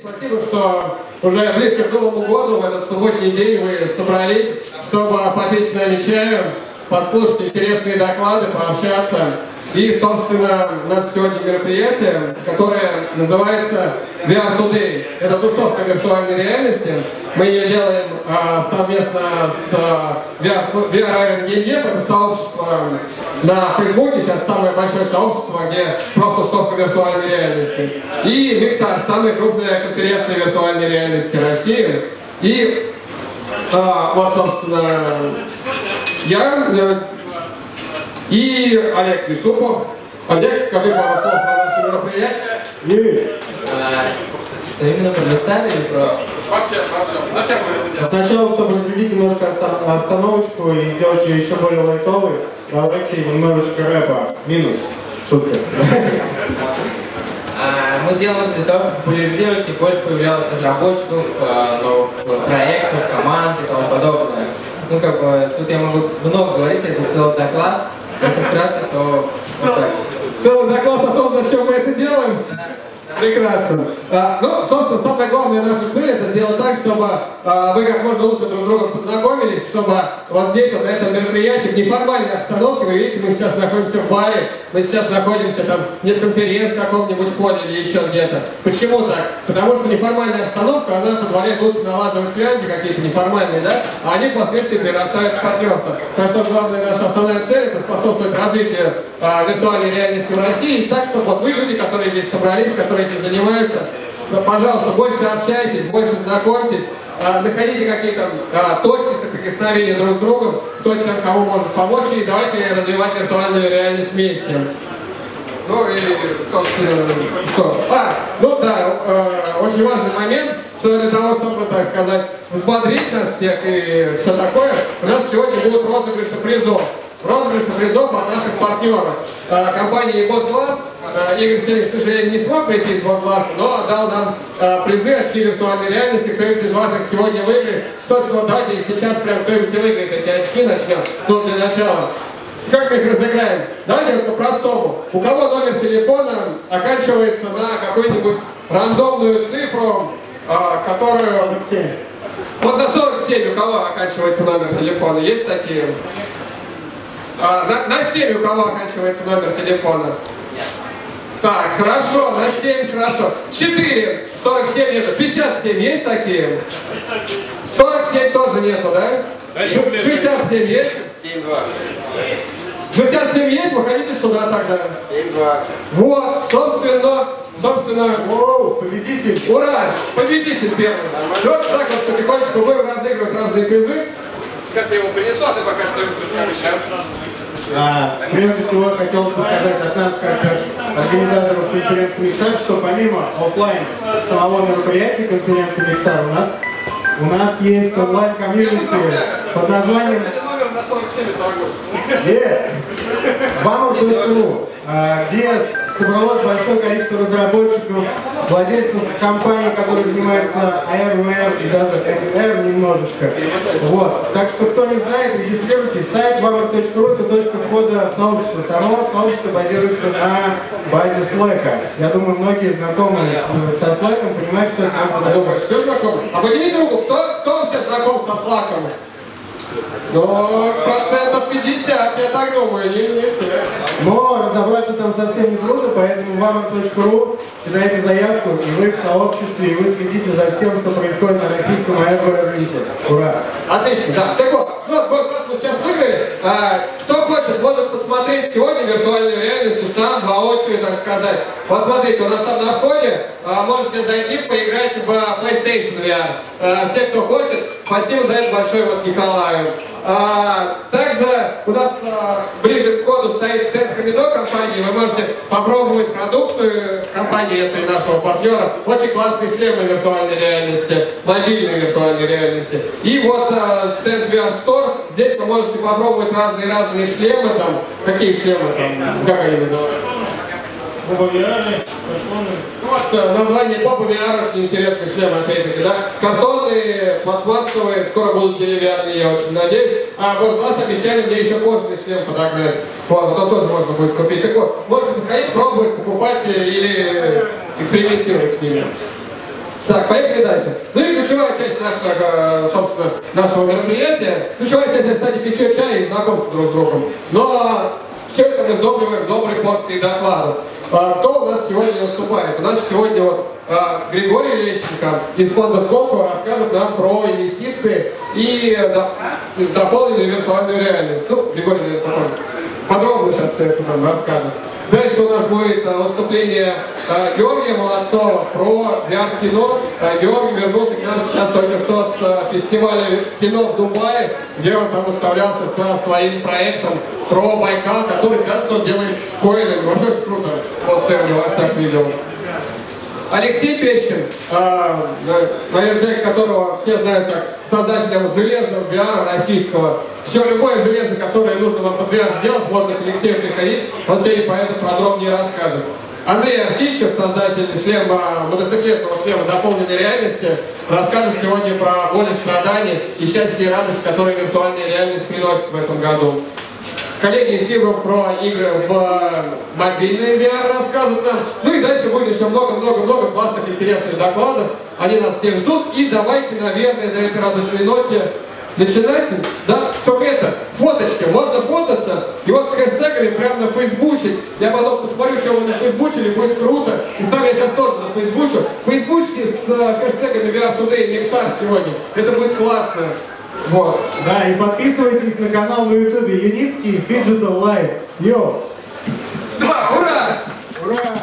Спасибо, что уже близко к Новому году, в этот субботний день вы собрались, чтобы попить с нами чаю, послушать интересные доклады, пообщаться. И, собственно, у нас сегодня мероприятие, которое называется VR Today. Это тусовка виртуальной реальности. Мы ее делаем совместно с VR Iron Game Dev. Это сообщество на Фейсбуке, сейчас самое большое сообщество, где профтусовка виртуальной реальности. И Mixar, самая крупная конференция виртуальной реальности России. И вот, собственно, я и Олег Юсупов. Олег, скажи пару слов про наше мероприятие. Что именно про Mixar или про... Вообще, зачем вы это делаете? Сначала, чтобы разрядить немножко обстановочку и сделать ее еще более лайтовой, давайте немножечко рэпа. Минус. Шутка. Мы делаем это для того, чтобы популяризировать и больше появлялось разработчиков, новых проектов, команд и тому подобное. Ну, как бы, тут я могу много говорить, это целый доклад. Если вкратце, то вот так. Целый доклад о том, зачем мы это делаем? Прекрасно. Ну, собственно, самая главная наша цель — это сделать так, чтобы вы как можно лучше друг с другом познакомились, чтобы вот здесь, вот на этом мероприятии, в неформальной обстановке, вы видите, мы сейчас находимся в баре, мы сейчас находимся там, нет конференции в каком-нибудь ходе или еще где-то. Почему так? Потому что неформальная обстановка, она позволяет лучше налаживать связи какие-то неформальные, да, а они впоследствии перерастают в партнерство. Так что главная наша основная цель — это способствовать развитию виртуальной реальности в России, так, чтобы вот вы, люди, которые здесь собрались, которые этим занимаются, пожалуйста, больше общайтесь, больше знакомьтесь, находите какие-то точки соприкосновения друг с другом, кто чем кому может помочь, и давайте развивать виртуальную реальность вместе. Ну и, собственно, что? Ну да, очень важный момент, что для того, чтобы, так сказать, взбодрить нас всех и все такое, у нас сегодня будут розыгрыши призов. Розыгрыши призов от наших партнеров. Компания «Босгласс». Игорь сегодня, к сожалению, не смог прийти из «Босгласса», но дал нам призы, очки виртуальной реальности. Кто-нибудь из вас их сегодня выиграет. Собственно, давайте сейчас прям кто-нибудь выиграет эти очки, начнем. Ну, для начала. Как мы их разыграем? Давайте вот по-простому. У кого номер телефона оканчивается на какую-нибудь рандомную цифру, которую... 47. Вот на 47 у кого оканчивается номер телефона? Есть такие? На 7 у кого оканчивается номер телефона? Нет. Так, хорошо, на 7, хорошо. 4, 47 нету. 57 есть такие? 47 тоже нету, да? 67 есть? 7-2. 67 есть? Выходите сюда тогда. 7-2. Вот, собственно, Победитель. ура! Победитель первый. Вот так вот потихонечку будем разыгрывать разные призы. Сейчас я ему принесу, а ты пока что-нибудь расскажи. Сейчас. Прежде всего, хотелось бы сказать от нас, как организаторов конференции Mixar, что помимо офлайн самого мероприятия конференции Mixar, у нас есть онлайн-комьюнити под названием Vamor.ru, где собралось большое количество разработчиков, владельцев компаний, которые занимаются AR, VR и даже MR немножечко. Вот. Так что, кто не знает, регистрируйтесь. Сайт Vamor.ru — это точка входа в сообщество. Само сообщество базируется на базе Slack. Я думаю, многие знакомы со Slack, понимают, что это нам подойдет. Все знакомы? А поднимите руку, кто вообще знаком со Slack? Ну, процентов 50, я так думаю, не все. Но разобраться там совсем не трудно, поэтому Vamor.ru, кидайте заявку, и вы в сообществе, и вы следите за всем, что происходит на российском аэропорту. Ура! Отлично, да. Так вот, мы сейчас выиграли. Кто хочет, может посмотреть сегодня виртуальную реальность сам, воочию, так сказать. Вот смотрите, у нас там на входе можете зайти, поиграть в PlayStation VR. Все, кто хочет, спасибо за это большое вот Николаю. Также у нас ближе к входу стоит стенд Хамидо компании. Вы можете попробовать продукцию компании этой нашего партнера. Очень классные шлемы виртуальной реальности, мобильной виртуальной реальности. И вот стенд VR Store. Здесь вы можете попробовать разные шлемы. Там, какие шлемы там? Как они называются? Вот название Боба VR, очень интересный шлем, опять-таки, да? Картонные, пластмассовые, скоро будут деревянные, я очень надеюсь. А вот нас обещали мне еще кожаный шлем подогнать. Вот он тоже можно будет купить. Так вот, можете подходить, пробовать, покупать или экспериментировать с ними. Так, поехали дальше. Ну и ключевая часть нашего, собственно, нашего мероприятия. Ключевая часть, кстати, питье чая и знакомство друг с другом. Но все это мы сдобриваем доброй порцией докладов. Кто у нас сегодня выступает? У нас сегодня вот Григорий Лещенко из фонда Сколково расскажет нам про инвестиции и дополненную виртуальную реальность. Ну, Григорий, наверное, подробно сейчас все это нам расскажет. Дальше у нас будет выступление Георгия Молодцова про VR-кино. Георгий вернулся к нам сейчас только что с фестиваля кино в Дубае, где он там выставлялся со своим проектом про Байкал, который, кажется, он делает с коинами. Вообще очень круто. Вот что я в новостях видел. Алексей Печкин, наверное, человек, которого все знают как создателем железа VR российского. Все, любое железо, которое нужно вам под VR сделать, можно к Алексею приходить, он сегодня по этому подробнее расскажет. Андрей Артищев, создатель мотоциклетного шлема дополненной реальности, расскажет сегодня про боль и страдания и счастье и радость, которые виртуальная реальность приносит в этом году. Коллеги из Fibro про игры в мобильный VR расскажут нам. Ну и дальше будет еще много-много-много классных, интересных докладов. Они нас всех ждут. И давайте, наверное, на этой радостной ноте начинать. Да, только это, фоточки. Можно фототься. И вот с хэштегами прямо на фейсбуче. Я потом посмотрю, что вы на фейсбуче, будет круто. И сам я сейчас тоже за фейсбучу. Фейсбучки с хэштегами VR Today и Mixar сегодня. Это будет классно. Вот. Да, и подписывайтесь на канал на ютубе Юницкий Digital Life. Йо! Да, ура! Ура!